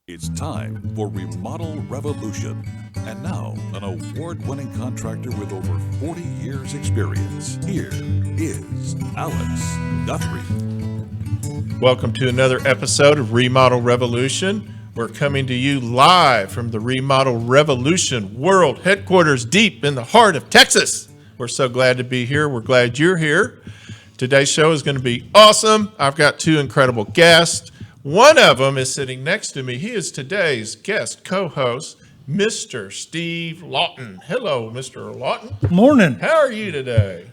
It's time for Remodel Revolution. And now, an award-winning contractor with over 40 years' experience. Here is Alex Guthrie. Welcome to another episode of Remodel Revolution. We're coming to you live from the Remodel Revolution World Headquarters deep in the heart of Texas. We're so glad to be here. We're glad you're here. Today's show is going to be awesome. I've got two incredible guests. One of them is sitting next to me. He is today's guest co-host, Mr. Steve Lauten. Hello, Mr. Lauten. Morning. How are you today?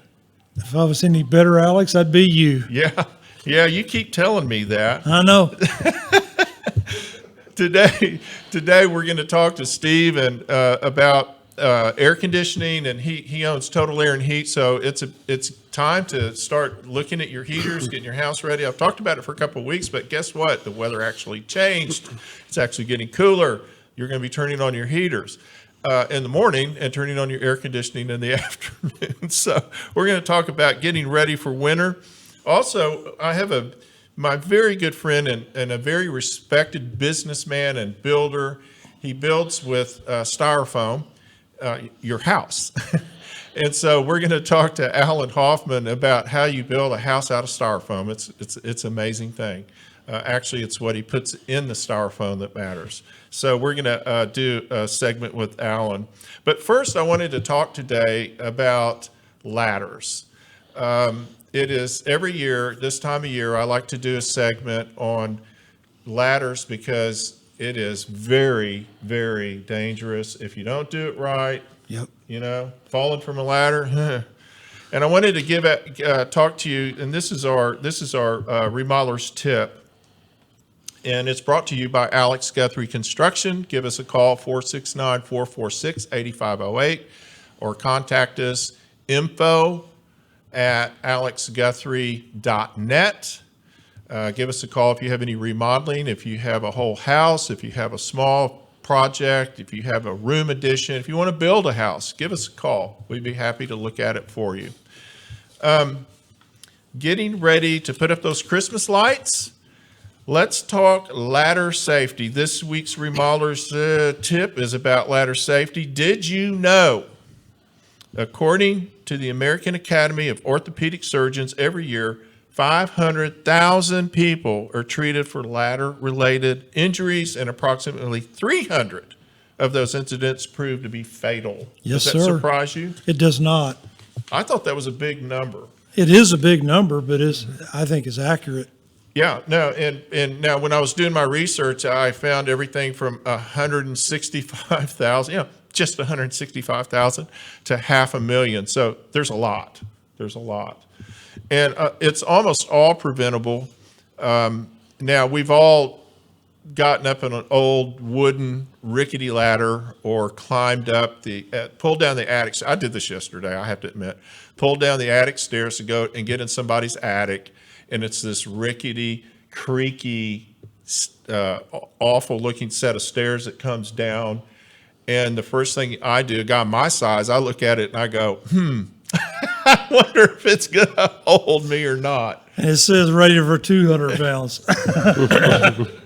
If I was any better, Alex, I'd be you. Yeah, you keep telling me that. I know. Today we're going to talk to Steve and about air conditioning, and he owns Total Air and Heat, so it's time to start looking at your heaters, getting your house ready. I've talked about it for a couple of weeks, but guess what? The weather actually changed. It's actually getting cooler. You're going to be turning on your heaters in the morning and turning on your air conditioning in the afternoon. So we're going to talk about getting ready for winter. Also, I have my very good friend and a very respected businessman and builder. He builds with styrofoam, your house. And so we're going to talk to Alan Hoffman about how you build a house out of styrofoam. It's an amazing thing. Actually, it's what he puts in the styrofoam that matters. So we're going to do a segment with Alan. But first, I wanted to talk today about ladders. It is every year, this time of year, I like to do a segment on ladders because it is very, very dangerous if you don't do it right. Yep. You know, falling from a ladder. And I wanted to talk to you, and this is our remodeler's tip, and it's brought to you by Alex Guthrie Construction. Give us a call, 469-446-8508, or contact us, info@alexguthrie.net. Give us a call if you have any remodeling, if you have a whole house, if you have a small project, if you have a room addition, if you want to build a house, give us a call. We'd be happy to look at it for you. Getting ready to put up those Christmas lights. Let's talk ladder safety. This week's remodeler's tip is about ladder safety. Did you know, according to the American Academy of Orthopedic Surgeons, every year 500,000 people are treated for ladder-related injuries, and approximately 300 of those incidents prove to be fatal. Yes, Does that sir. surprise you? It does not. I thought that was a big number. It is a big number, but I think it's accurate. Yeah, no, and now when I was doing my research, I found everything from 165,000, just 165,000 to 500,000. So there's a lot. And it's almost all preventable. Now, we've all gotten up on an old wooden rickety ladder or climbed up pulled down the attic. I did this yesterday, I have to admit. Pulled down the attic stairs to go and get in somebody's attic, and it's this rickety, creaky, awful-looking set of stairs that comes down. And the first thing I do, a guy my size, I look at it and I go, I wonder if it's going to hold me or not. And it says rated for 200 pounds.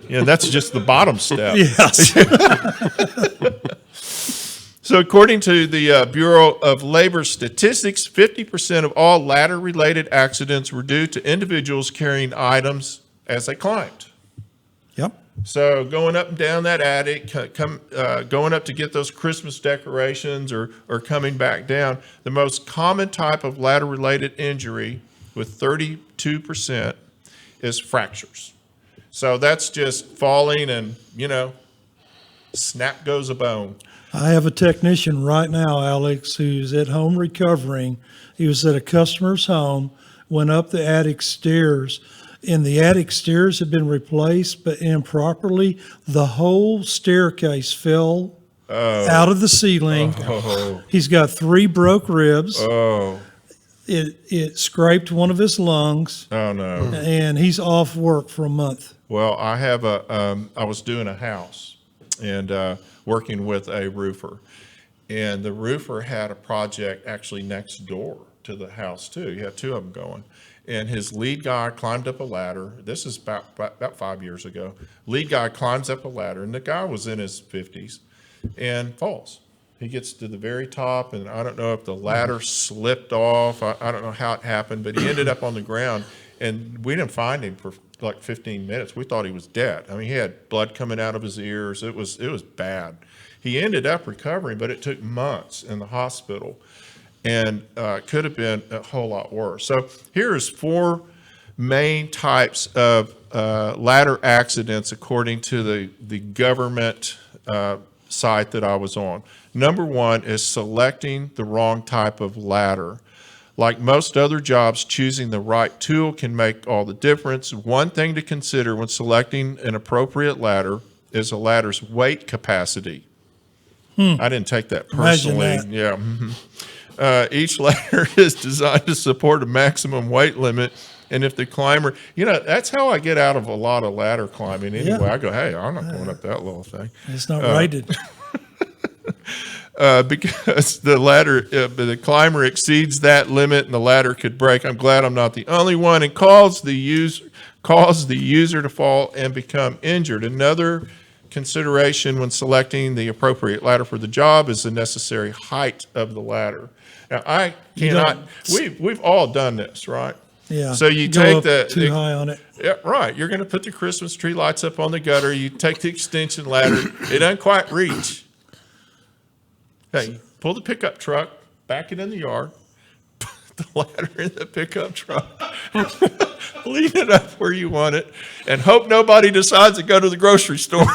Yeah, that's just the bottom step. Yes. So according to the Bureau of Labor Statistics, 50% of all ladder-related accidents were due to individuals carrying items as they climbed. Yep. So going up and down that attic, going up to get those Christmas decorations or coming back down, the most common type of ladder-related injury with 32% is fractures. So that's just falling and, snap goes a bone. I have a technician right now, Alex, who's at home recovering. He was at a customer's home, went up the attic stairs, and the attic stairs had been replaced, but improperly. The whole staircase fell out of the ceiling. Oh. He's got 3 broke ribs. Oh. It scraped one of his lungs, Oh no. and he's off work for a month. Well, I was doing a house and working with a roofer, and the roofer had a project actually next door to the house too. He had 2 of them going, and his lead guy climbed up a ladder. This is about 5 years ago. Lead guy climbs up a ladder, and the guy was in his 50s, and falls. He gets to the very top, and I don't know if the ladder slipped off. I don't know how it happened, but he ended up on the ground, and we didn't find him for like 15 minutes. We thought he was dead. I mean, he had blood coming out of his ears. It was bad. He ended up recovering, but it took months in the hospital, and could have been a whole lot worse. So here's 4 main types of ladder accidents according to the government site that I was on. Number 1 is selecting the wrong type of ladder. Like most other jobs, choosing the right tool can make all the difference. One thing to consider when selecting an appropriate ladder is a ladder's weight capacity. I didn't take that personally. Imagine that. Yeah. Each ladder is designed to support a maximum weight limit. And if the climber, that's how I get out of a lot of ladder climbing anyway. Yeah. I go, hey, I'm not going up that little thing. It's not rated. Because the climber exceeds that limit and the ladder could break. I'm glad I'm not the only one, and cause the user to fall and become injured. Another consideration when selecting the appropriate ladder for the job is the necessary height of the ladder. Now, I cannot. We've all done this, right? Yeah. So you Go take up too high on it. Yeah, right. You're going to put the Christmas tree lights up on the gutter. You take the extension ladder. It doesn't quite reach. Hey, pull the pickup truck, back it in the yard, put the ladder in the pickup truck, leave it up where you want it, and hope nobody decides to go to the grocery store.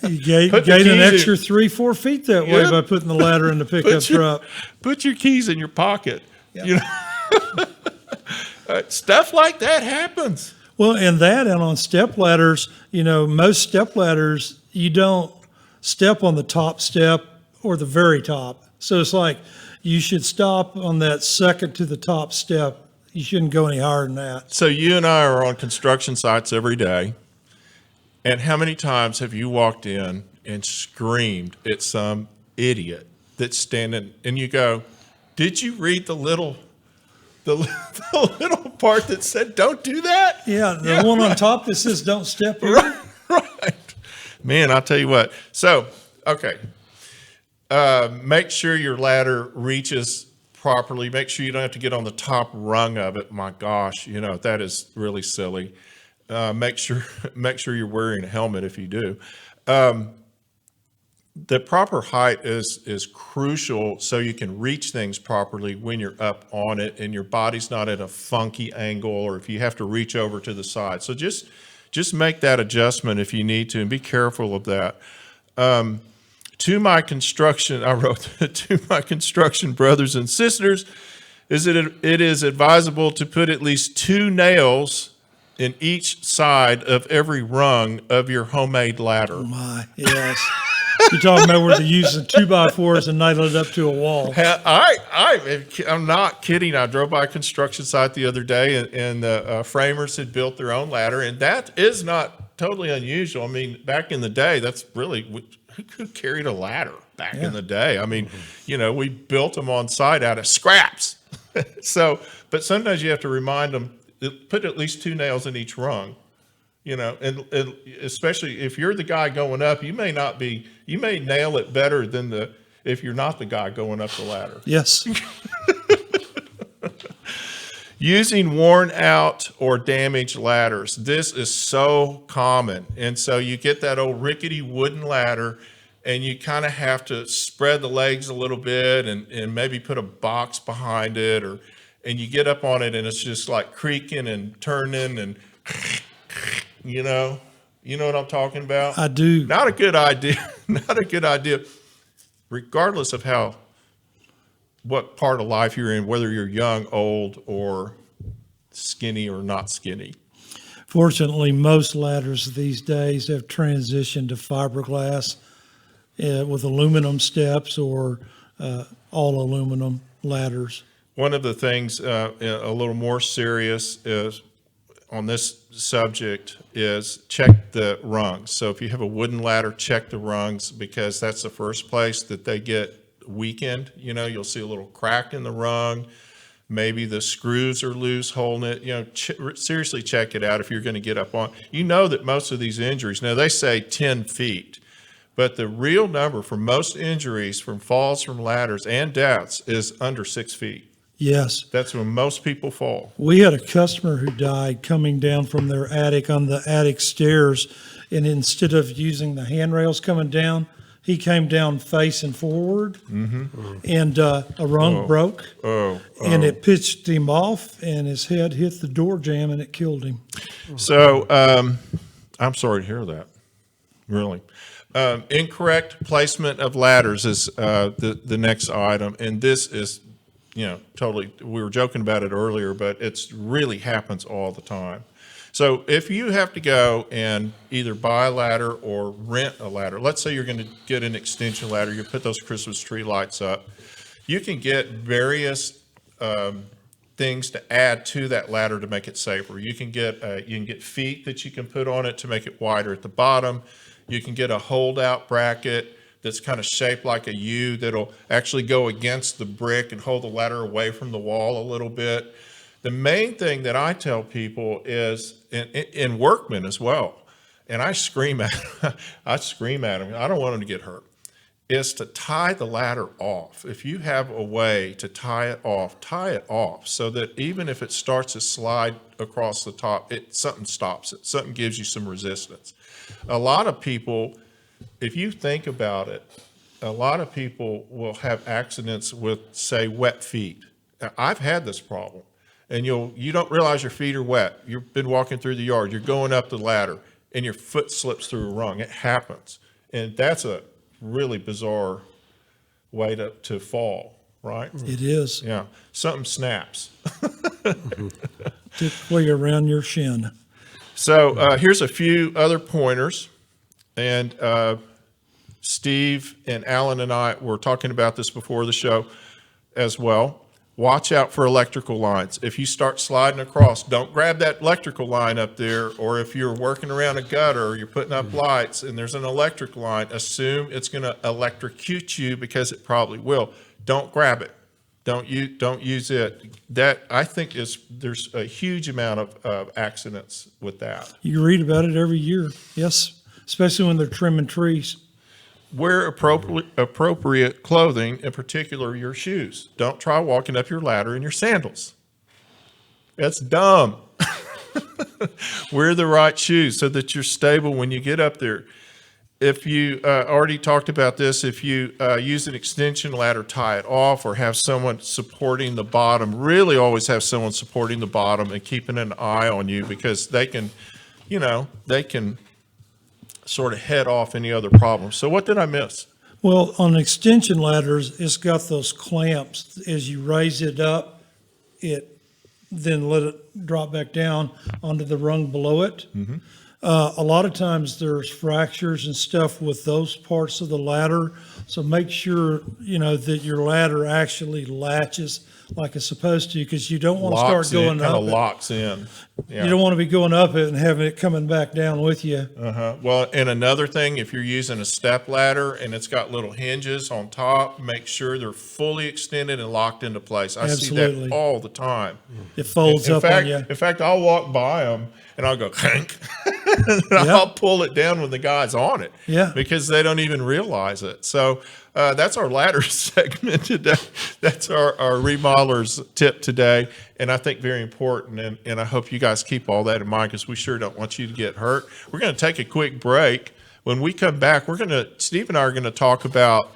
You gain an extra 3-4 feet that way by putting the ladder in the pickup truck. Put your keys in your pocket. Stuff like that happens. Well, and on step ladders, most step ladders, you don't step on the top step or the very top. So it's like you should stop on that second to the top step. You shouldn't go any higher than that. So you and I are on construction sites every day. And how many times have you walked in and screamed at some idiot that's standing, and you go, did you read the little part that said don't do that? Yeah, the one on top that says don't step here. Right. Man, I'll tell you what. So, okay. Make sure your ladder reaches properly. Make sure you don't have to get on the top rung of it. My gosh, that is really silly. Make sure you're wearing a helmet if you do. The proper height is crucial so you can reach things properly when you're up on it and your body's not at a funky angle, or if you have to reach over to the side. So just make that adjustment if you need to, and be careful of that. To my construction brothers and sisters, it is advisable to put at least 2 nails in each side of every rung of your homemade ladder. Oh my, yes. You're talking about where they use the 2x4s and nail it up to a wall. I'm not kidding. I drove by a construction site the other day, and the framers had built their own ladder, and that is not totally unusual. I mean, back in the day, that's really who carried a ladder back in the day. I mean, we built them on site out of scraps. So, but sometimes you have to remind them, put at least 2 nails in each rung. And especially if you're the guy going up, you may nail it better than if you're not the guy going up the ladder. Yes. Using worn out or damaged ladders. This is so common. And so you get that old rickety wooden ladder, and you kind of have to spread the legs a little bit and maybe put a box behind it, and you get up on it and it's just like creaking and turning and you know what I'm talking about? I do. Not a good idea. Not a good idea. Regardless of what part of life you're in, whether you're young, old, or skinny or not skinny. Fortunately, most ladders these days have transitioned to fiberglass with aluminum steps or all aluminum ladders. One of the things a little more serious is on this subject is check the rungs. So if you have a wooden ladder, check the rungs, because that's the first place that they get weakened. You know, you'll see a little crack in the rung. Maybe the screws are loose holding it. You know, seriously check it out if you're going to get up on. You know that most of these injuries, now they say 10 feet, but the real number for most injuries from falls from ladders and deaths is under 6 feet. Yes. That's when most people fall. We had a customer who died coming down from their attic on the attic stairs, and instead of using the handrails coming down, he came down facing forward, and a rung broke, and it pitched him off, and his head hit the door jamb, and it killed him. So I'm sorry to hear that, really. Incorrect placement of ladders is the next item, and this is, you know, totally, we were joking about it earlier, but it's really happens all the time. So if you have to go and either buy a ladder or rent a ladder, let's say you're going to get an extension ladder, you put those Christmas tree lights up, you can get various things to add to that ladder to make it safer. You can get feet that you can put on it to make it wider at the bottom. You can get a hold-out bracket that's kind of shaped like a U that'll actually go against the brick and hold the ladder away from the wall a little bit. The main thing that I tell people is, in workmen as well, and I scream at them, I don't want them to get hurt, is to tie the ladder off. If you have a way to tie it off so that even if it starts to slide across the top, something stops it, something gives you some resistance. A lot of people, if you think about it, a lot of people will have accidents with, say, wet feet. Now, I've had this problem. And you don't realize your feet are wet. You've been walking through the yard. You're going up the ladder, and your foot slips through a rung. It happens. And that's a really bizarre way to fall, right? It is. Yeah. Something snaps. Typically around your shin. So here's a few other pointers. And Steve and Alan and I were talking about this before the show as well. Watch out for electrical lines. If you start sliding across, don't grab that electrical line up there, or if you're working around a gutter or you're putting up lights and there's an electric line, assume it's going to electrocute you, because it probably will. Don't grab it. Don't use it. That, I think, there's a huge amount of accidents with that. You read about it every year, yes, especially when they're trimming trees. Wear appropriate clothing, in particular your shoes. Don't try walking up your ladder in your sandals. That's dumb. Wear the right shoes so that you're stable when you get up there. If you already talked about this, if you use an extension ladder, tie it off, or have someone supporting the bottom. Really always have someone supporting the bottom and keeping an eye on you, because they can sort of head off any other problems. So what did I miss? Well, on extension ladders, it's got those clamps. As you raise it up, then let it drop back down onto the rung below it. Mm-hmm. A lot of times there's fractures and stuff with those parts of the ladder. So make sure, that your ladder actually latches like it's supposed to, because you don't want to start going up. Kind of locks in. Yeah. You don't want to be going up it and having it coming back down with you. Well, and another thing, if you're using a step ladder and it's got little hinges on top, make sure they're fully extended and locked into place. I see that all the time. It folds up on you. In fact, I'll walk by them and I'll go, clank, and I'll pull it down when the guy's on it. Yeah. Because they don't even realize it. So that's our ladder segment today. That's our remodeler's tip today, and I think very important, and I hope you guys keep all that in mind, because we sure don't want you to get hurt. We're going to take a quick break. When we come back, Steve and I are going to talk about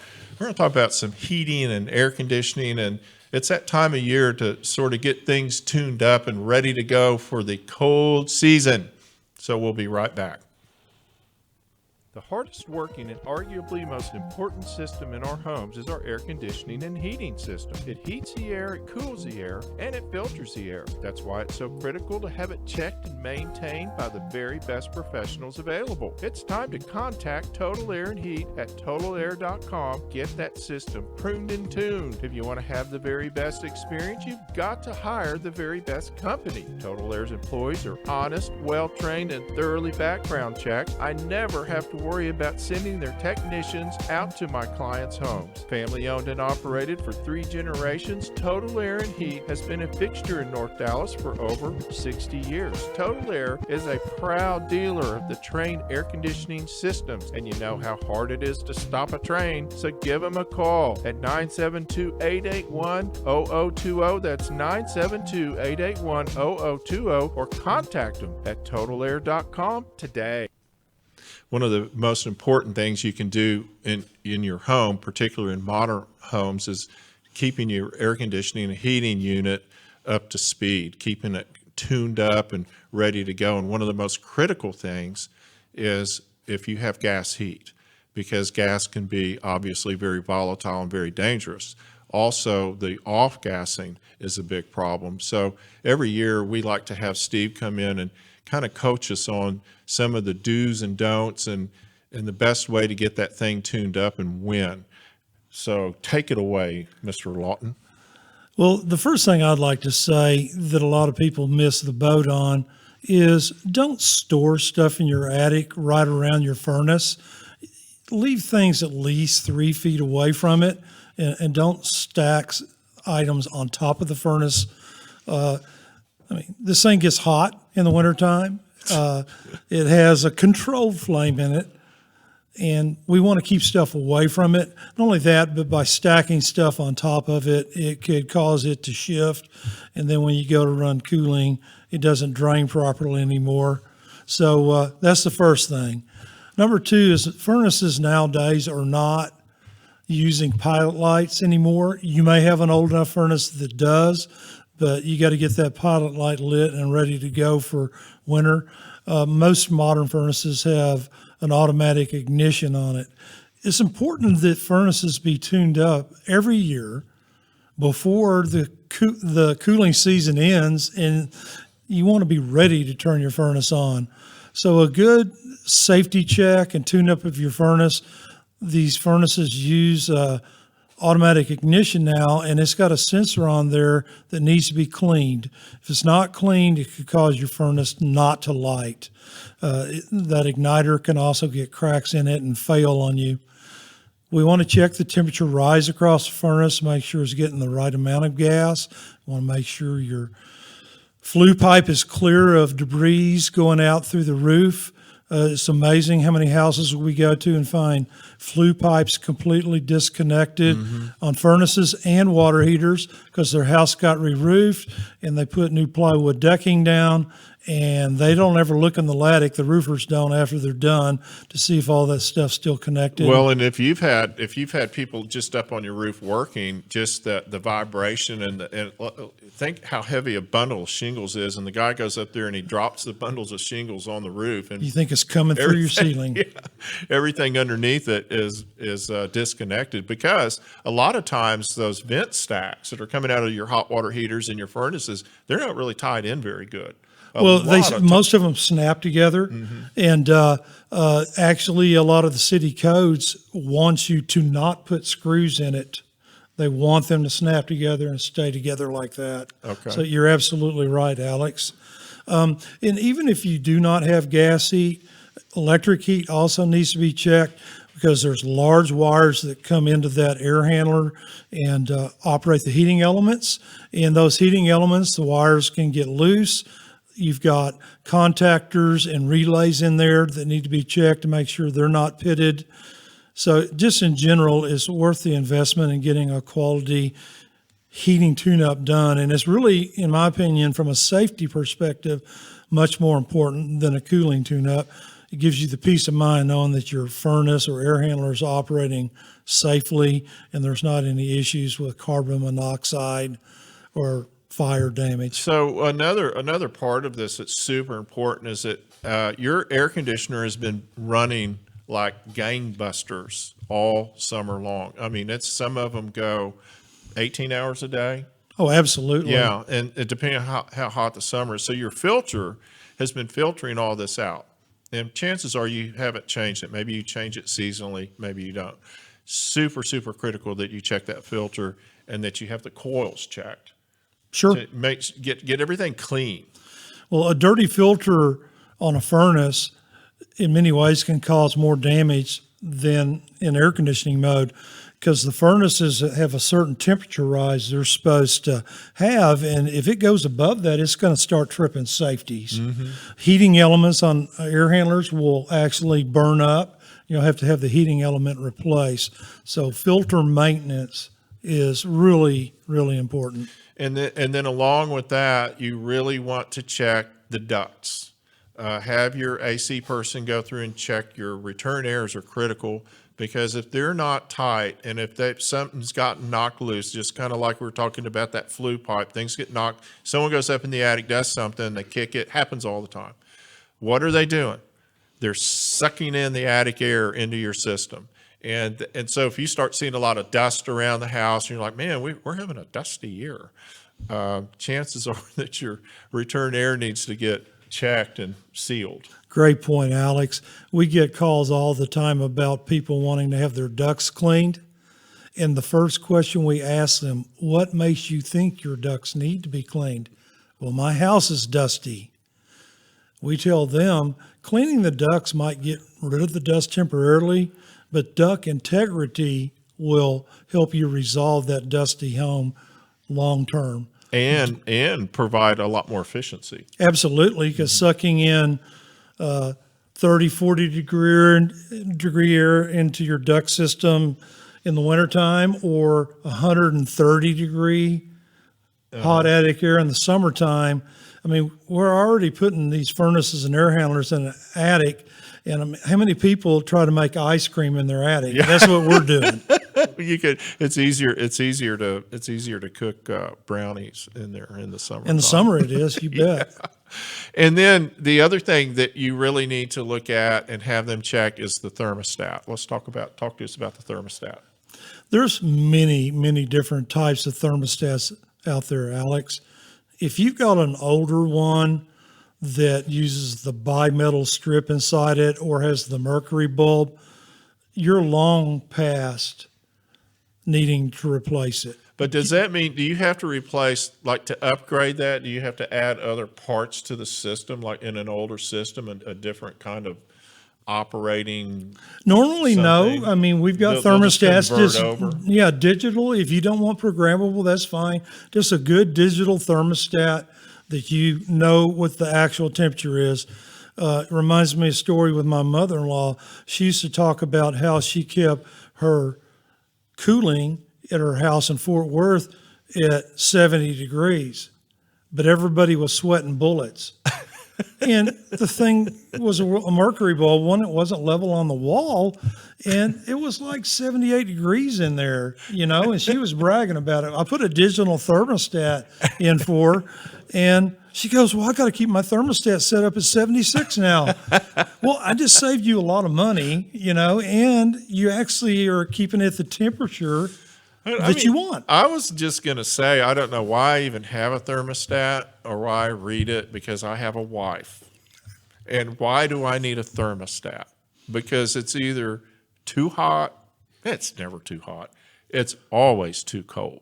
some heating and air conditioning, and it's that time of year to sort of get things tuned up and ready to go for the cold season. So we'll be right back. The hardest working and arguably most important system in our homes is our air conditioning and heating system. It heats the air, it cools the air, and it filters the air. That's why it's so critical to have it checked and maintained by the very best professionals available. It's time to contact Total Air and Heat at totalair.com. Get that system pruned and tuned. If you want to have the very best experience, you've got to hire the very best company. Total Air's employees are honest, well-trained, and thoroughly background checked. I never have to worry about sending their technicians out to my clients' homes. Family owned and operated for 3 generations, Total Air and Heat has been a fixture in North Dallas for over 60 years. Total Air is a proud dealer of the Trane air conditioning systems, and you know how hard it is to stop a Trane, so give them a call at 972-881-0020. That's 972-881-0020, or contact them at totalair.com today. One of the most important things you can do in your home, particularly in modern homes, is keeping your air conditioning and heating unit up to speed, keeping it tuned up and ready to go. And one of the most critical things is if you have gas heat, because gas can be obviously very volatile and very dangerous. Also, the off-gassing is a big problem. So every year we like to have Steve come in and kind of coach us on some of the do's and don'ts and the best way to get that thing tuned up and when. So take it away, Mr. Lauten. Well, the first thing I'd like to say that a lot of people miss the boat on is don't store stuff in your attic right around your furnace. Leave things at least 3 feet away from it, and don't stack items on top of the furnace. This thing gets hot in the wintertime. It has a controlled flame in it, and we want to keep stuff away from it. Not only that, but by stacking stuff on top of it, it could cause it to shift, and then when you go to run cooling, it doesn't drain properly anymore. So that's the first thing. Number 2 is furnaces nowadays are not using pilot lights anymore. You may have an old enough furnace that does, but you got to get that pilot light lit and ready to go for winter. Most modern furnaces have an automatic ignition on it. It's important that furnaces be tuned up every year before the cooling season ends, and you want to be ready to turn your furnace on. So a good safety check and tune-up of your furnace. These furnaces use automatic ignition now, and it's got a sensor on there that needs to be cleaned. If it's not cleaned, it could cause your furnace not to light. That igniter can also get cracks in it and fail on you. We want to check the temperature rise across the furnace, make sure it's getting the right amount of gas. We want to make sure your flue pipe is clear of debris going out through the roof. It's amazing how many houses we go to and find flue pipes completely disconnected on furnaces and water heaters because their house got re-roofed and they put new plywood decking down, and they don't ever look in the attic, the roofers don't, after they're done, to see if all that stuff's still connected. Well, and if you've had people just up on your roof working, just the vibration and think how heavy a bundle of shingles is, and the guy goes up there and he drops the bundles of shingles on the roof, and you think it's coming through your ceiling. Yeah, everything underneath it is disconnected, because a lot of times those vent stacks that are coming out of your hot water heaters and your furnaces, they're not really tied in very good. Most of them snap together, and actually a lot of the city codes want you to not put screws in it. They want them to snap together and stay together like that. Okay. So you're absolutely right, Alex. And even if you do not have gas heat, electric heat also needs to be checked, because there's large wires that come into that air handler and operate the heating elements. And those heating elements, the wires can get loose. You've got contactors and relays in there that need to be checked to make sure they're not pitted. So just in general, it's worth the investment in getting a quality heating tune-up done. And it's really, in my opinion, from a safety perspective, much more important than a cooling tune-up. It gives you the peace of mind knowing that your furnace or air handler is operating safely and there's not any issues with carbon monoxide or fire damage. So another part of this that's super important is that your air conditioner has been running like gangbusters all summer long. I mean, some of them go 18 hours a day. Oh, absolutely. Yeah, and it depending on how hot the summer is. So your filter has been filtering all this out. And chances are you haven't changed it. Maybe you change it seasonally, maybe you don't. Super, super critical that you check that filter and that you have the coils checked. Sure. To get everything clean. Well, a dirty filter on a furnace in many ways can cause more damage than in air conditioning mode, because the furnaces have a certain temperature rise they're supposed to have, and if it goes above that, it's going to start tripping safeties. Heating elements on air handlers will actually burn up. You'll have to have the heating element replaced. So filter maintenance is really, really important. And then along with that, you really want to check the ducts. Have your AC person go through and check your return airs are critical, because if they're not tight and if something's gotten knocked loose, just kind of like we were talking about that flue pipe, things get knocked, someone goes up in the attic, does something, they kick it, happens all the time. What are they doing? They're sucking in the attic air into your system. And so if you start seeing a lot of dust around the house, and you're like, man, we're having a dusty year, chances are that your return air needs to get checked and sealed. Great point, Alex. We get calls all the time about people wanting to have their ducts cleaned. And the first question we ask them, what makes you think your ducts need to be cleaned? Well, my house is dusty. We tell them cleaning the ducts might get rid of the dust temporarily, but duct integrity will help you resolve that dusty home long term. And provide a lot more efficiency. Absolutely, because sucking in 30, 40 degree air into your duct system in the wintertime, or 130 degree hot attic air in the summertime. I mean, we're already putting these furnaces and air handlers in an attic, and how many people try to make ice cream in their attic? Yeah. That's what we're doing. It's easier to cook brownies in there in the summer. In the summer it is, you bet. Yeah. And then the other thing that you really need to look at and have them check is the thermostat. Let's talk to us about the thermostat. There's many, many different types of thermostats out there, Alex. If you've got an older one that uses the bimetal strip inside it or has the mercury bulb, you're long past needing to replace it. But does that mean, do you have to replace, like to upgrade that, do you have to add other parts to the system, like in an older system, a different kind of operating? Normally, something? no. I mean, we've got They'll just thermostats. convert over? Yeah, digital. If you don't want programmable, that's fine. Just a good digital thermostat that you know what the actual temperature is. It reminds me of a story with my mother-in-law. She used to talk about how she kept her cooling at her house in Fort Worth at 70 degrees, but everybody was sweating bullets. And the thing was a mercury bulb, one that wasn't level on the wall, and it was like 78 degrees in there, and she was bragging about it. I put a digital thermostat in for her, and she goes, well, I got to keep my thermostat set up at 76 now. Well, I just saved you a lot of money, and you actually are keeping it at the temperature that you want. I was just going to say, I don't know why I even have a thermostat or why I read it, because I have a wife. And why do I need a thermostat? Because it's either too hot. It's never too hot. It's always too cold.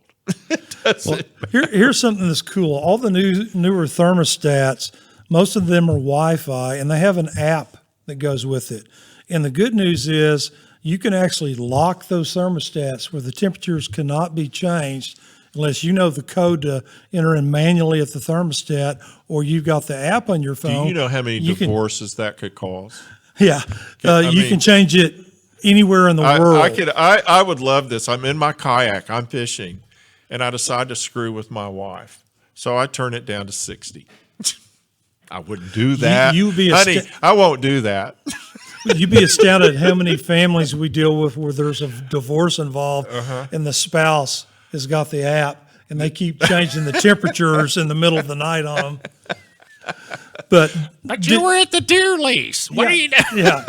Here's something that's cool. All the newer thermostats, most of them are Wi-Fi, and they have an app that goes with it. And the good news is you can actually lock those thermostats where the temperatures cannot be changed unless you know the code to enter in manually at the thermostat, or you've got the app on your phone. Do you know how many divorces that could cause? Yeah. You can change it anywhere in the world. I would love this. I'm in my kayak, I'm fishing, and I decide to screw with my wife. So I turn it down to 60. I wouldn't do that. Honey, I won't do that. You'd be astounded how many families we deal with where there's a divorce involved, and the spouse has got the app, and they keep changing the temperatures in the middle of the night on them. But you were at the deer lease. What are you doing? Yeah.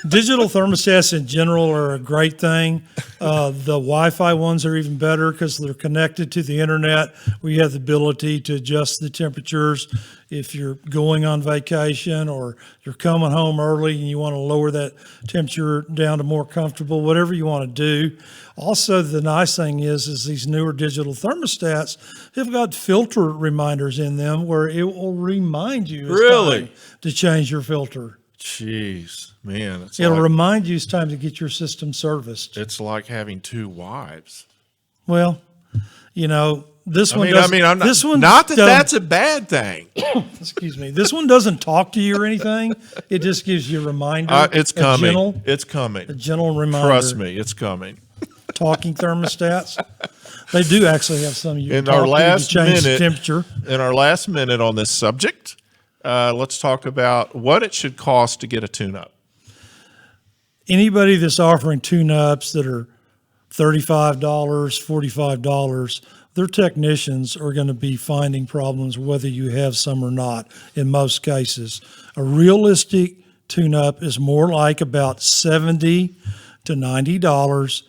Digital thermostats in general are a great thing. The Wi-Fi ones are even better because they're connected to the internet. We have the ability to adjust the temperatures if you're going on vacation or you're coming home early and you want to lower that temperature down to more comfortable, whatever you want to do. Also, the nice thing is these newer digital thermostats have got filter reminders in them where it will remind you it's Really? time to change your filter. Jeez, man, It'll remind you it's time to get your system serviced. it's like having two wives. Well, this one I'm doesn't. not, This one not that doesn't- that's a bad thing. Excuse me. This one doesn't talk to you or anything. It just gives you a reminder. It's coming. It's coming. A gentle reminder. Trust me, it's coming. Talking thermostats. They do actually have some you can In our talk to last change the minute, temperature. in our last minute on this subject, let's talk about what it should cost to get a tune-up. Anybody that's offering tune-ups that are $35, $45, their technicians are going to be finding problems whether you have some or not in most cases. A realistic tune-up is more like about $70 to $90.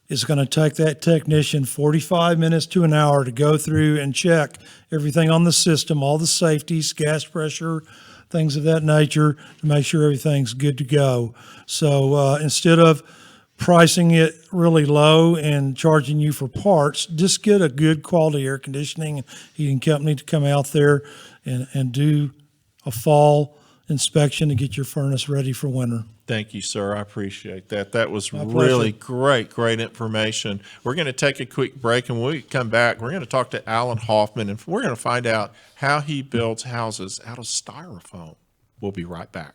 It's going to take that technician 45 minutes to an hour to go through and check everything on the system, all the safeties, gas pressure, things of that nature, to make sure everything's good to go. So instead of pricing it really low and charging you for parts, just get a good quality air conditioning and heating company to come out there and do a fall inspection to get your furnace ready for winter. Thank you, sir. I appreciate that. That was My really pleasure. great information. We're going to take a quick break, and when we come back, we're going to talk to Alan Hoffman, and we're going to find out how he builds houses out of styrofoam. We'll be right back.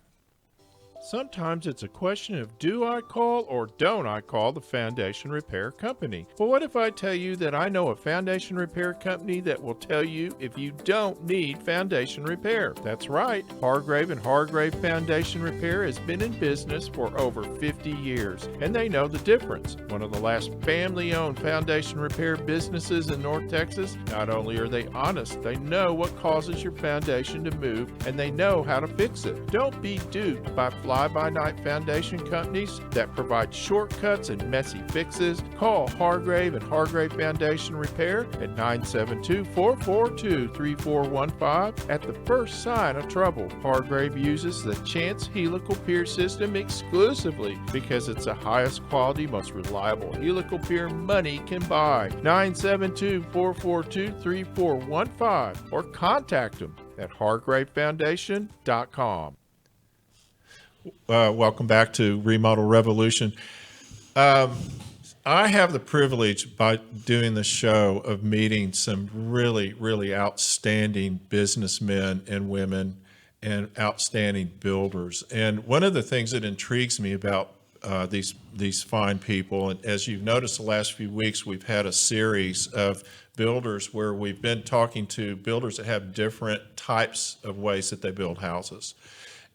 Sometimes it's a question of do I call or don't I call the foundation repair company? Well, what if I tell you that I know a foundation repair company that will tell you if you don't need foundation repair? That's right. Hargrave and Hargrave Foundation Repair has been in business for over 50 years, and they know the difference. One of the last family-owned foundation repair businesses in North Texas. Not only are they honest, they know what causes your foundation to move, and they know how to fix it. Don't be duped by fly-by-night foundation companies that provide shortcuts and messy fixes. Call Hargrave and Hargrave Foundation Repair at 972-442-3415. At the first sign of trouble, Hargrave uses the Chance helical pier system exclusively because it's the highest quality, most reliable helical pier money can buy. 972-442-3415 or contact them at hargravefoundation.com. Welcome back to Remodel Revolution. I have the privilege by doing the show of meeting some really outstanding businessmen and women and outstanding builders. And one of the things that intrigues me about these fine people, and as you've noticed the last few weeks, we've had a series of builders where we've been talking to builders that have different types of ways that they build houses.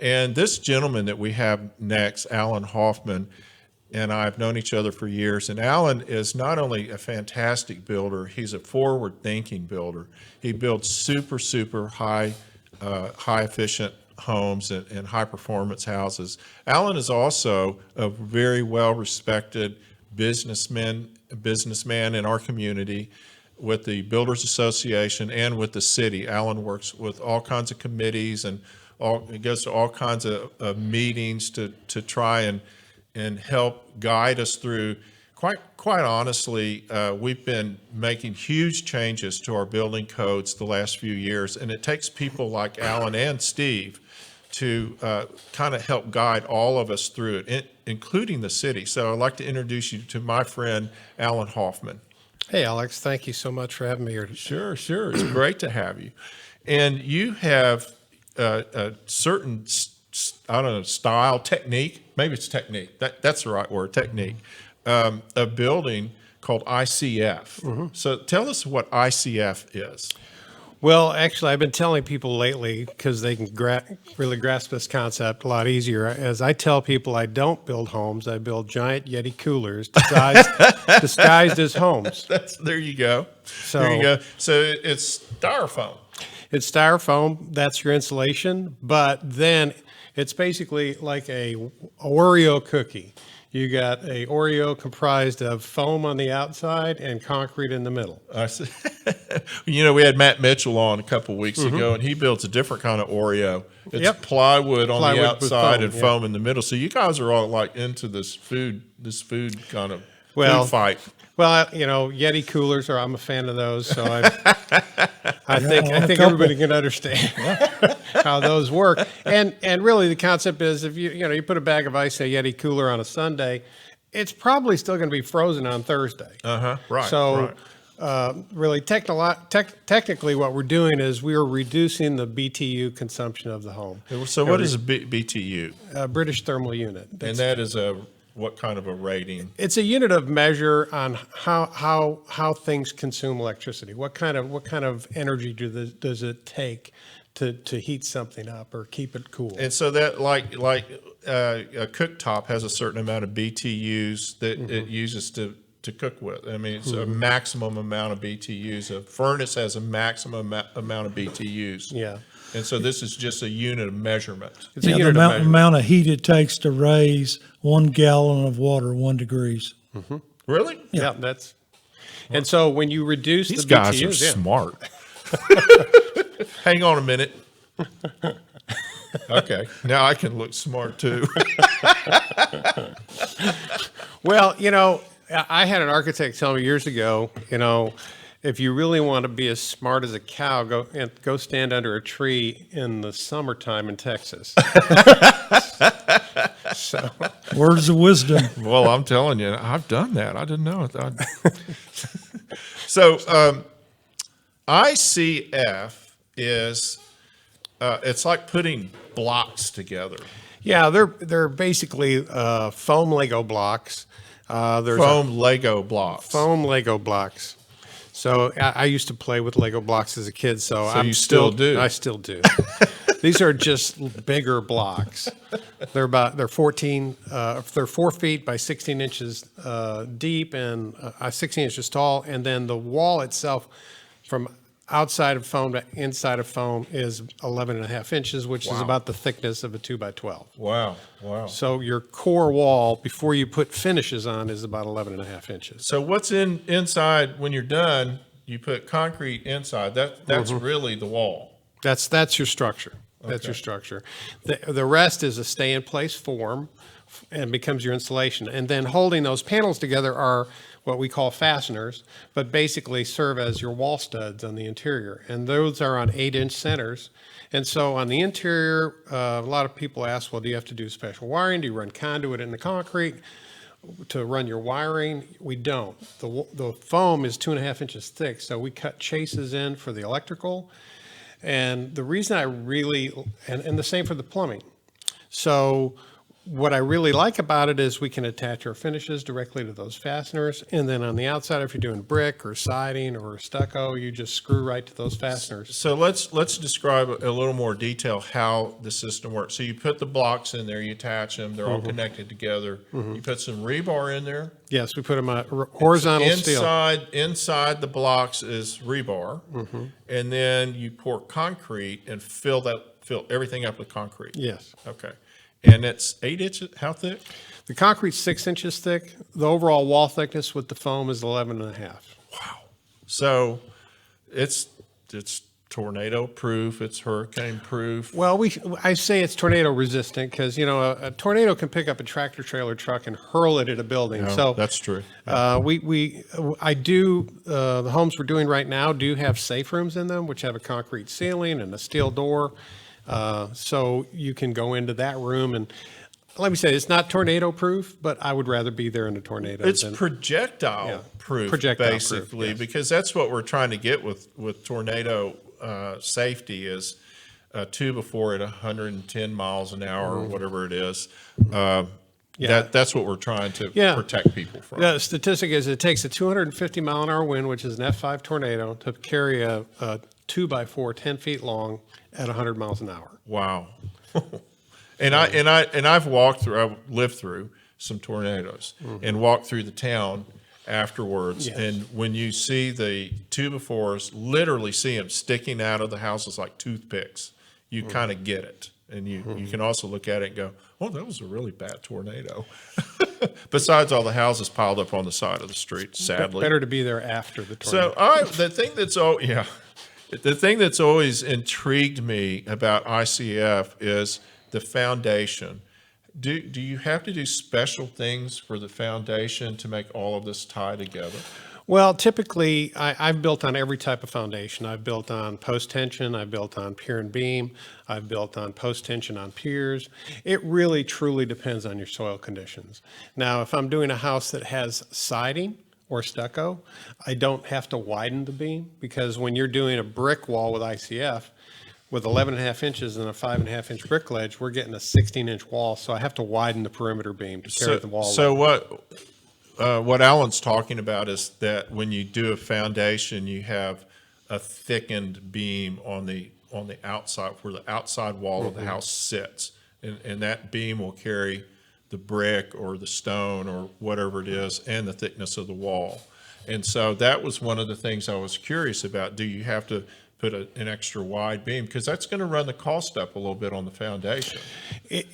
And this gentleman that we have next, Alan Hoffman, and I have known each other for years. And Alan is not only a fantastic builder, he's a forward-thinking builder. He builds super high efficient homes and high-performance houses. Alan is also a very well-respected businessman in our community with the Builders Association and with the city. Alan works with all kinds of committees and it goes to all kinds of meetings to try and help guide us through. Quite honestly, we've been making huge changes to our building codes the last few years, and it takes people like Alan and Steve to kind of help guide all of us through it, including the city. So I'd like to introduce you to my friend, Alan Hoffman. Hey, Alex, thank you so much for having me here. Sure. It's great to have you. And you have a certain, I don't know, style, technique, maybe it's technique, that's the right word, technique, a building called ICF. Mm-hmm. So tell us what ICF is. Well, actually, I've been telling people lately, because they can really grasp this concept a lot easier, as I tell people I don't build homes, I build giant Yeti coolers disguised as homes. There you go. So it's styrofoam. It's styrofoam, that's your insulation, but then It's basically like a Oreo cookie. You got a Oreo comprised of foam on the outside and concrete in the middle. I see. We had Matt Mitchell on a couple weeks ago, and he builds a different kind of Oreo. It's Yep. plywood on Plywood the with outside foam, and yeah. foam in the middle. So you guys are all like into this food kind of Well, food fight. Well, Yeti coolers I'm a fan of those, so I think a couple. everybody can understand how those work. And really, the concept is if you put a bag of ice in a Yeti cooler on a Sunday, it's probably still going to be frozen on Thursday. Right. So, right. really, technically, what we're doing is we are reducing the BTU consumption of the home. So what is a BTU? British thermal unit. And that is what kind of a rating? It's a unit of measure on how things consume electricity. What kind of energy does it take to heat something up or keep it cool? And so that like a cooktop has a certain amount of BTUs that it uses to cook with. I mean, it's a maximum amount of BTUs. A furnace has a maximum amount of BTUs. Yeah. And so this is just a unit of measurement. It's Yeah, a the unit of measure. amount of heat it takes to raise 1 gallon of water 1 degrees. Really? Yeah, and so when you reduce These the guys BTUs, are smart. Hang on a minute. Okay, now I can look smart too. Well, I had an architect tell me years ago, if you really want to be as smart as a cow, go stand under a tree in the summertime in Texas. So, Words of wisdom. Well, I'm telling you, I've done that. I didn't know it. So ICF is it's like putting blocks together. yeah, they're basically foam Lego blocks. There's Foam Lego blocks. foam Lego blocks. So I used to play with Lego blocks as a kid. So you still do? I still do. These are just bigger blocks. They're 14. They're 4 feet by 16 inches deep and 16 inches tall. And then the wall itself, from outside of foam to inside of foam, is 11.5 inches, which is about the thickness of a 2x12. Wow. So your core wall, before you put finishes on, is about 11.5 inches. So what's inside when you're done? You put concrete inside. That's really the wall. That's your structure. That's your structure. The rest is a stay-in-place form and becomes your insulation. And then holding those panels together are what we call fasteners, but basically serve as your wall studs on the interior. And those are on 8-inch centers. And so on the interior, a lot of people ask, well, do you have to do special wiring? Do you run conduit in the concrete to run your wiring? We don't. The foam is 2.5 inches thick, so we cut chases in for the electrical. And the reason and the same for the plumbing. So what I really like about it is we can attach our finishes directly to those fasteners. And then on the outside, if you're doing brick or siding or stucco, you just screw right to those fasteners. So let's describe a little more detail how the system works. So you put the blocks in there, you attach them, they're all connected together. You put some rebar in there. Yes, we put them on horizontal steel. Inside the blocks is rebar, and then you pour concrete and fill everything up with concrete. Yes. Okay. And it's 8 inches. How thick? The concrete's 6 inches thick. The overall wall thickness with the foam is 11.5. Wow. So it's tornado proof. It's hurricane proof. Well, I say it's tornado resistant because, a tornado can pick up a tractor trailer truck and hurl it at a building. No, So that's true. the homes we're doing right now do have safe rooms in them, which have a concrete ceiling and a steel door. So you can go into that room and let me say, it's not tornado proof, but I would rather be there in a tornado. It's projectile proof, basically, yes. because that's what we're trying to get with tornado safety is 2 before at 110 miles an hour or whatever it is. That's what we're trying to protect people from. The statistic is it takes a 250 mile an hour wind, which is an F5 tornado, to carry a 2x4 10 feet long at 100 miles an hour. Wow. I've lived through some tornadoes and walked through the town afterwards. Yes. And when you see the 2x4s, literally see them sticking out of the houses like toothpicks, you kind of get it. And you can also look at it and go, oh, that was a really bad tornado. Besides all the houses piled up on the side of the street, sadly. Better to be there after the tornado. So the thing that's always intrigued me about ICF is the foundation. Do you have to do special things for the foundation to make all of this tie together? Well, typically, I've built on every type of foundation. I've built on post-tension, I've built on pier and beam, I've built on post-tension on piers. It really, truly depends on your soil conditions. Now, if I'm doing a house that has siding or stucco, I don't have to widen the beam, because when you're doing a brick wall with ICF, with 11.5 inches and a 5.5 inch brick ledge, we're getting a 16-inch wall, so I have to widen the perimeter beam to carry the wall. So what Alan's talking about is that when you do a foundation, you have a thickened beam on the outside, where the outside wall of the house sits, and that beam will carry the brick or the stone or whatever it is, and the thickness of the wall. And so that was one of the things I was curious about. Do you have to put an extra wide beam, because that's going to run the cost up a little bit on the foundation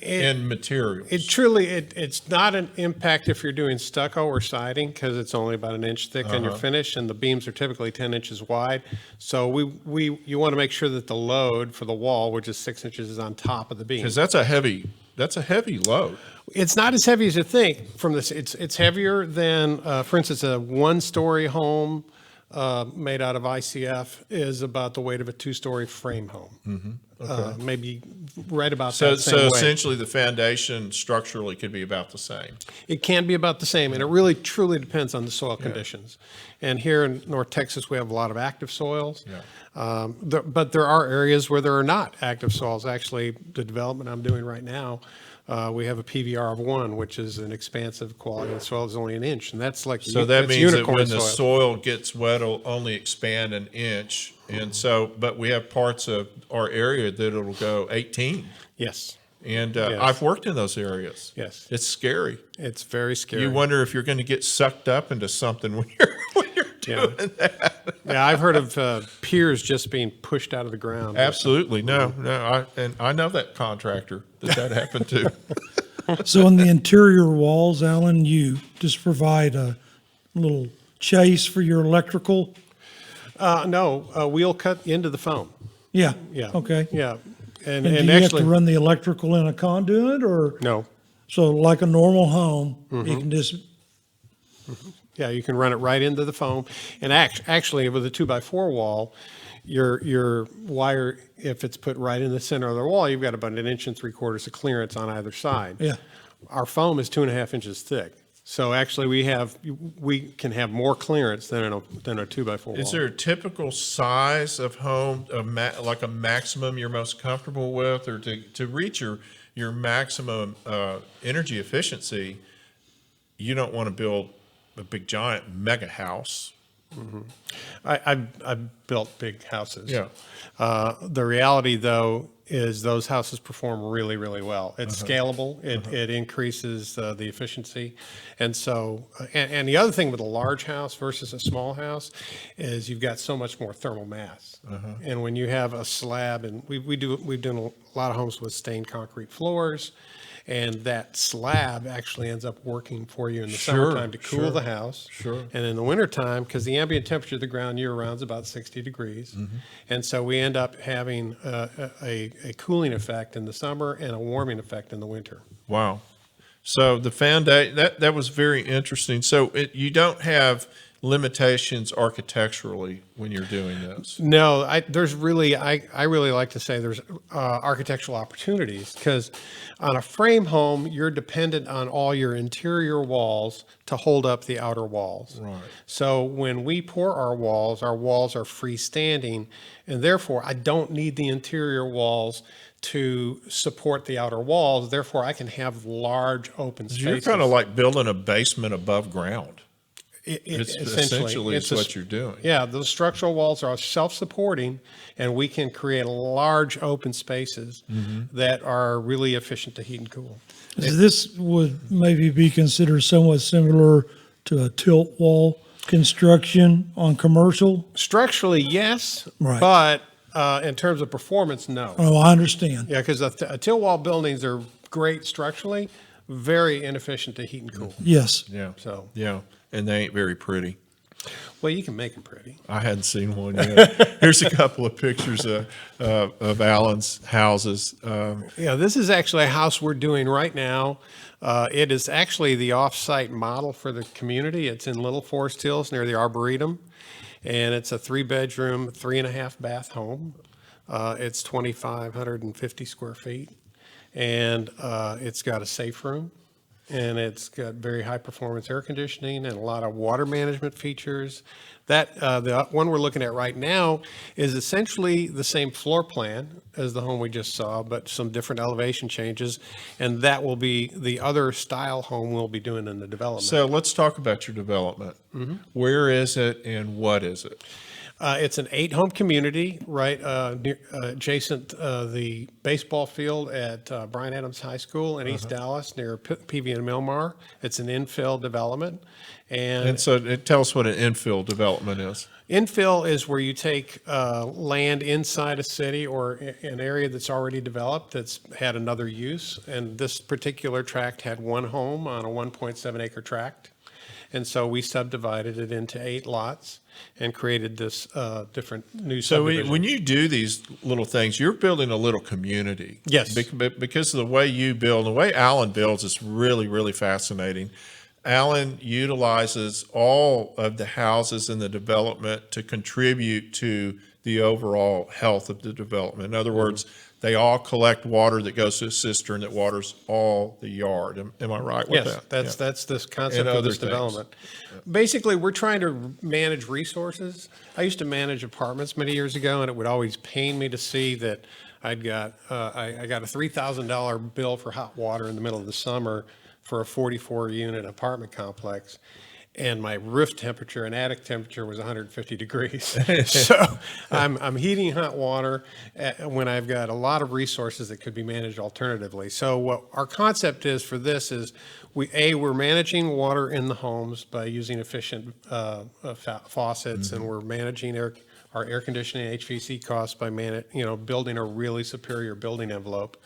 and materials? It's not an impact if you're doing stucco or siding, because it's only about an inch thick on your finish, and the beams are typically 10 inches wide. So you want to make sure that the load for the wall, which is 6 inches, is on top of the beam. Because that's a heavy load. It's not as heavy as you think. From this, it's heavier than, for instance, a one-story home made out of ICF is about the weight of a two-story frame home. Maybe right about that same So way. essentially, the foundation structurally could be about the same. It can be about the same, and it really truly depends on the soil conditions. And here in North Texas, we have a lot of active soils. But there are areas where there are not active soils. Actually, the development I'm doing right now, we have a PVR of 1, which is an expansive quality of soil is only an inch, and that's like So that means that unicorn when the soil. soil gets wet, it'll only expand an inch. And so, but we have parts of our area that it'll go 18. Yes, And Yes. I've worked in those areas. Yes. It's scary. it's very scary. You wonder if you're going to get sucked up into something when you're doing that. Yeah, I've heard of piers just being pushed out of the ground. Absolutely. No. I know that contractor that happened to. So in the interior walls, Alan, you just provide a little chase for your electrical? No, we'll cut into the foam. Yeah. Yeah. Okay. Yeah, And do you actually, have to run the electrical in a conduit, or? no. So like a normal home, you can just, Yeah, you can run it right into the foam. And actually, with a 2x4 wall, your wire, if it's put right in the center of the wall, you've got about 1 3/4 of clearance on either side. yeah. Our foam is 2.5 inches thick. So actually, we can have more clearance than a 2x4 wall. Is there a typical size of home, like a maximum you're most comfortable with, or to reach your maximum energy efficiency, you don't want to build a big giant mega house? I've built big houses. Yeah. The reality, though, is those houses perform really, really well. It's scalable. It increases the efficiency. And so, and the other thing with a large house versus a small house is you've got so much more thermal mass. And when you have a slab, and we've done a lot of homes with stained concrete floors, and that slab actually ends up working for you in the summertime to cool the house. Sure. And in the wintertime, because the ambient temperature of the ground year-round is about 60 degrees. And so we end up having a cooling effect in the summer and a warming effect in the winter. Wow. So the foundation, that was very interesting. So you don't have limitations architecturally when you're doing this? No, I really like to say there's architectural opportunities, because on a frame home, you're dependent on all your interior walls to hold up the outer walls. Right. So when we pour our walls are freestanding, and therefore I don't need the interior walls to support the outer walls. Therefore, I can have large open spaces. You're kind of like building a basement above ground. It's Essentially, it's what you're doing. Yeah, those structural walls are self-supporting, and we can create large open spaces that are really efficient to heat and cool. So this would maybe be considered somewhat similar to a tilt wall construction on commercial? Structurally, yes, Right. but In terms of performance, no. Oh, I understand. Yeah, because tilt wall buildings are great structurally, very inefficient to heat and cool. Yes. Yeah. So, Yeah. And they ain't very pretty. well, you can make them pretty. I hadn't seen one yet. Here's a couple of pictures of Alan's houses. Yeah, this is actually a house we're doing right now. It is actually the off-site model for the community. It's in Little Forest Hills near the Arboretum, and it's a 3-bedroom, 3.5-bath home. It's 2,550 square feet, and it's got a safe room, and it's got very high-performance air conditioning and a lot of water management features. That the one we're looking at right now is essentially the same floor plan as the home we just saw, but some different elevation changes, and that will be the other style home we'll be doing in the development. So let's talk about your development. Where is it and what is it? It's an 8-home community, right adjacent the baseball field at Bryan Adams High School in East Dallas near PV and Milmar. It's an infill development. And so tell us what an infill development is. Infill is where you take land inside a city or an area that's already developed that's had another use. And this particular tract had one home on a 1.7 acre tract. And so we subdivided it into 8 lots and created this different new So subdivision. when you do these little things, you're building a little community. Yes. Because of the way you build, the way Alan builds is really, really fascinating. Alan utilizes all of the houses in the development to contribute to the overall health of the development. In other words, they all collect water that goes to a cistern that waters all the yard. Am I right with Yes, that? that's the concept And of other this things. development. Basically, we're trying to manage resources. I used to manage apartments many years ago, and it would always pain me to see that I got a $3,000 bill for hot water in the middle of the summer for a 44-unit apartment complex, and my roof temperature and attic temperature was 150 degrees. So I'm heating hot water when I've got a lot of resources that could be managed alternatively. So what our concept is for this is we're managing water in the homes by using efficient faucets, and we're managing our air conditioning and HVAC costs by building a really superior building envelope.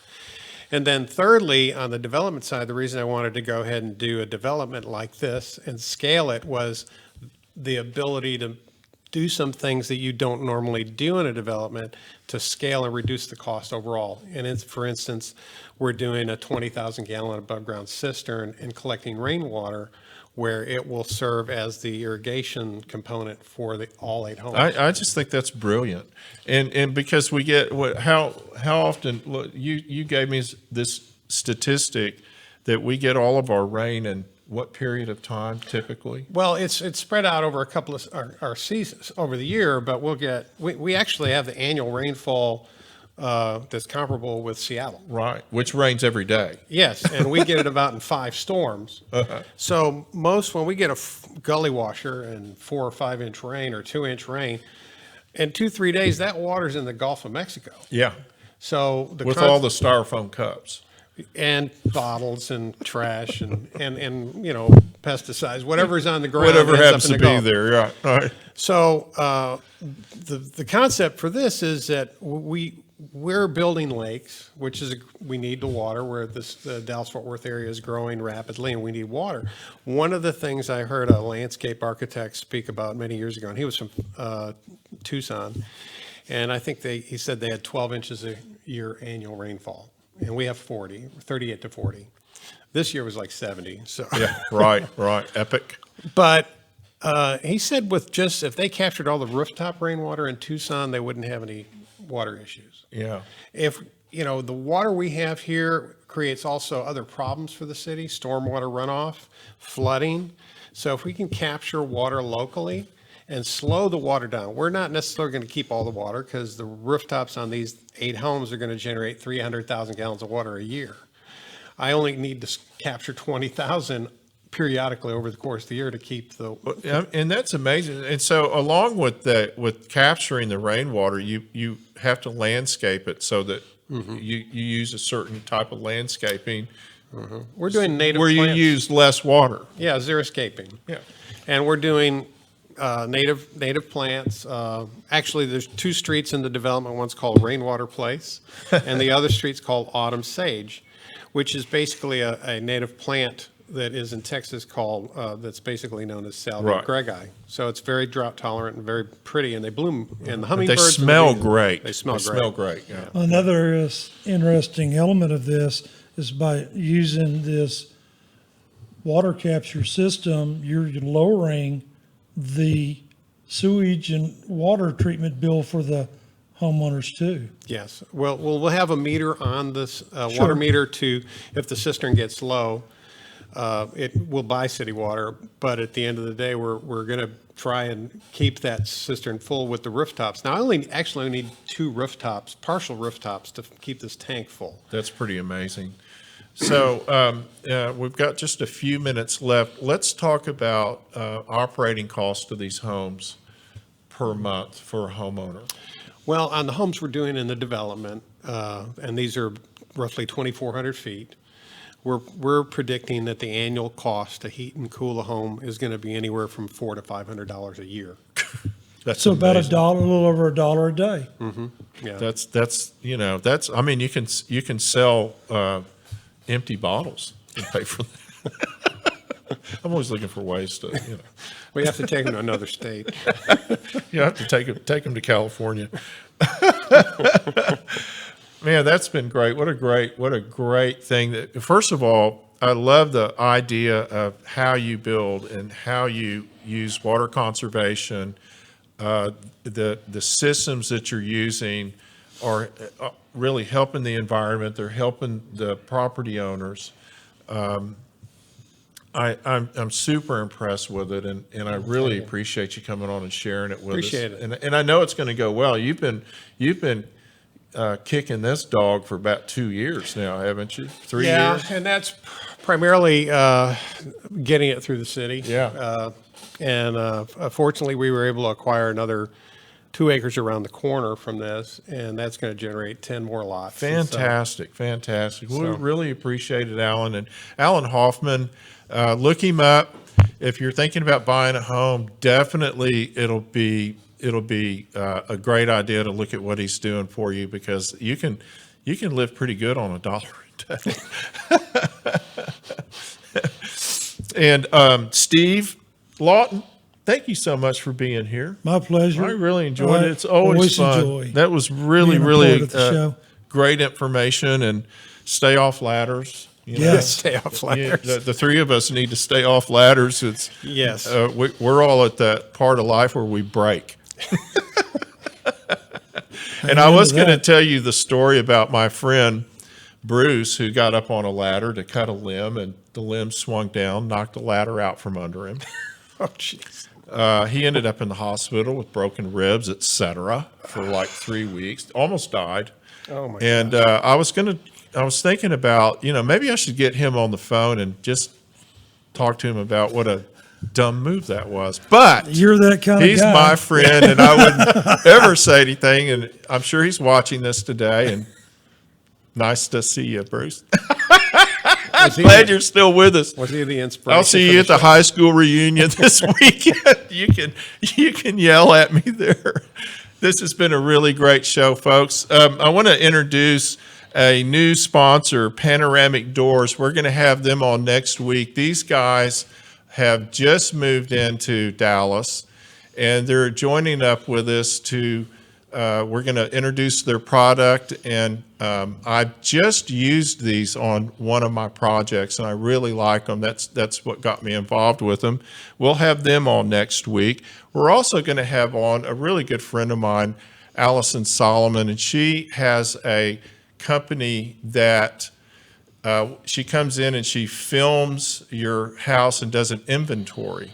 And then thirdly, on the development side, the reason I wanted to go ahead and do a development like this and scale it was the ability to do some things that you don't normally do in a development to scale and reduce the cost overall. And for instance, we're doing a 20,000 gallon above ground cistern and collecting rainwater where it will serve as the irrigation component for all 8 homes. I just think that's brilliant, and because we get how often you gave me this statistic that we get all of our rain in what period of time typically? Well, it's spread out over a couple of our seasons over the year, but we actually have the annual rainfall that's comparable with Seattle. Right, which rains every day. Yes, and we get it about in 5 storms. So when we get a gully washer and 4 or 5 inch rain or 2 inch rain, in 2-3 days that water's in the Gulf of Mexico. Yeah, So with all the styrofoam cups. and bottles and trash and pesticides, whatever's on the ground, Whatever ends happens up in to the be Gulf. there, yeah. All right. So the concept for this is that we're building lakes, which is we need the water where the Dallas-Fort Worth area is growing rapidly and we need water. One of the things I heard a landscape architect speak about many years ago, and he was from Tucson, and I think he said they had 12 inches a year annual rainfall, and we have 38 to 40. This year was like 70. So Yeah, right, epic. But he said if they captured all the rooftop rainwater in Tucson, they wouldn't have any water issues. Yeah. If, the water we have here creates also other problems for the city, stormwater runoff, flooding. So if we can capture water locally and slow the water down, we're not necessarily going to keep all the water because the rooftops on these 8 homes are going to generate 300,000 gallons of water a year. I only need to capture 20,000 periodically over the course of the year to keep the. And that's amazing. And so along with capturing the rainwater, you have to landscape it so that you use a certain type of landscaping We're doing native where plants. you use less water. Yeah, xeriscaping. Yeah. And we're doing native plants. Actually, there's two streets in the development. One's called Rainwater Place, and the other street's called Autumn Sage, which is basically a native plant that is in Texas called, that's basically known as Salvia Right. greggii. So it's very drought tolerant and very pretty, and they bloom, and the They hummingbirds. and the smell bees- great. They smell great. Yeah. Another interesting element of this is by using this water capture system, you're lowering the sewage and water treatment bill for the homeowners too. Yes. Well, we'll have a meter on this, Sure. water meter to, if the cistern gets low, it will buy city water, but at the end of the day, we're going to try and keep that cistern full with the rooftops. Now, actually need two rooftops, partial rooftops, to keep this tank full. That's pretty amazing. So we've got just a few minutes left. Let's talk about operating costs of these homes per month for a homeowner. Well, on the homes we're doing in the development, and these are roughly 2,400 feet, we're predicting that the annual cost to heat and cool a home is going to be anywhere from $400 to $500 a year. That's So about amazing. a little over $1 a day. Yeah. That's I mean, you can sell empty bottles and pay for that. I'm always looking for ways to, We have to take them to another state. you have to take them to California. Man, that's been great. What a great thing. That, first of all, I love the idea of how you build and how you use water conservation. The systems that you're using are really helping the environment. They're helping the property owners. I'm super impressed with it, and I really appreciate you coming on and sharing it with Appreciate us. it. And I know it's going to go well. You've been kicking this dog for about 2 years now, haven't you? 3 Yeah, years. and that's primarily getting it through the city. Yeah. And fortunately, we were able to acquire another 2 acres around the corner from this, and that's going to generate 10 more lots. And so- Fantastic. We So- really appreciate it, Alan. And Alan Hoffman, look him up. If you're thinking about buying a home, definitely it'll be a great idea to look at what he's doing for you, because you can live pretty good on $1 a day. And Steve Lauten, thank you so much for being here. My pleasure. I really enjoyed it. It's always always fun. enjoy That was really, being a really part of the show. great information. And stay off ladders. You know. Yes. Stay off Yeah, ladders. the three of us need to stay off ladders. It's Yes. we're all at that part of life where we break. And I Amen was to going to that. tell you the story about my friend Bruce, who got up on a ladder to cut a limb, and the limb swung down, knocked the ladder out from under him. Oh, jeez. He ended up in the hospital with broken ribs, etc., for like 3 weeks. Almost died. Oh, my And I was thinking about, maybe I should get him on the phone and just talk to him about what a dumb move that was. But You're that kind he's of guy. my friend, and I wouldn't ever say anything. And I'm sure he's watching this today. And nice to see you, Bruce. Was he- Glad you're still with us. Was he the inspiration? I'll see for you at the show? high school reunion this weekend. You can yell at me there. This has been a really great show, folks. I want to introduce a new sponsor, Panoramic Doors. We're going to have them on next week. These guys have just moved into Dallas, and they're joining up with us to we're going to introduce their product, and I've just used these on one of my projects, and I really like them. That's what got me involved with them. We'll have them on next week. We're also going to have on a really good friend of mine, Allison Solomon, and she has a company that she comes in and she films your house and does an inventory.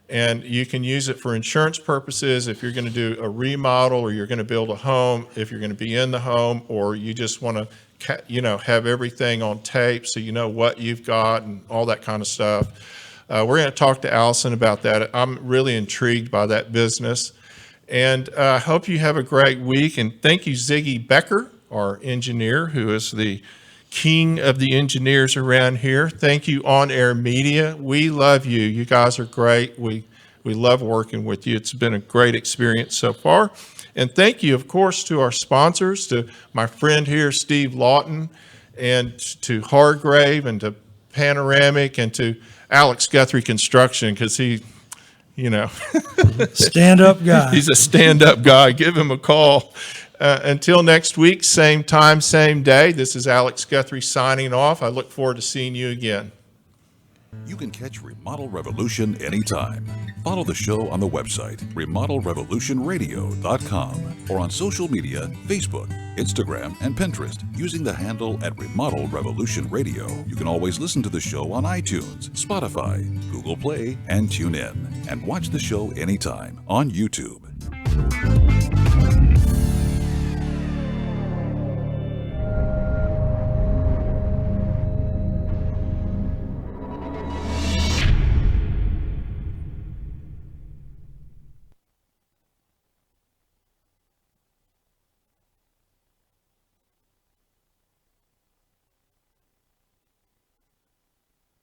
And you can use it for insurance purposes if you're going to do a remodel, or you're going to build a home, if you're going to be in the home, or you just want to, have everything on tape so you know what you've got and all that kind of stuff. We're going to talk to Allison about that. I'm really intrigued by that business. And I hope you have a great week. And thank you, Ziggy Becker, our engineer, who is the king of the engineers around here. Thank you, On Air Media. We love you. You guys are great. We We love working with you. It's been a great experience so far. And thank you, of course, to our sponsors, to my friend here, Steve Lauten, and to Hargrave, and to Panoramic, and to Alex Guthrie Construction, because he, Stand-up guy. he's a stand-up guy. Give him a call. Until next week, same time, same day, this is Alex Guthrie signing off. I look forward to seeing you again. You can catch Remodel Revolution anytime. Follow the show on the website, remodelrevolutionradio.com, or on social media, Facebook, Instagram, and Pinterest, using the handle @Remodel Revolution Radio. You can always listen to the show on iTunes, Spotify, Google Play, and TuneIn, and watch the show anytime on YouTube.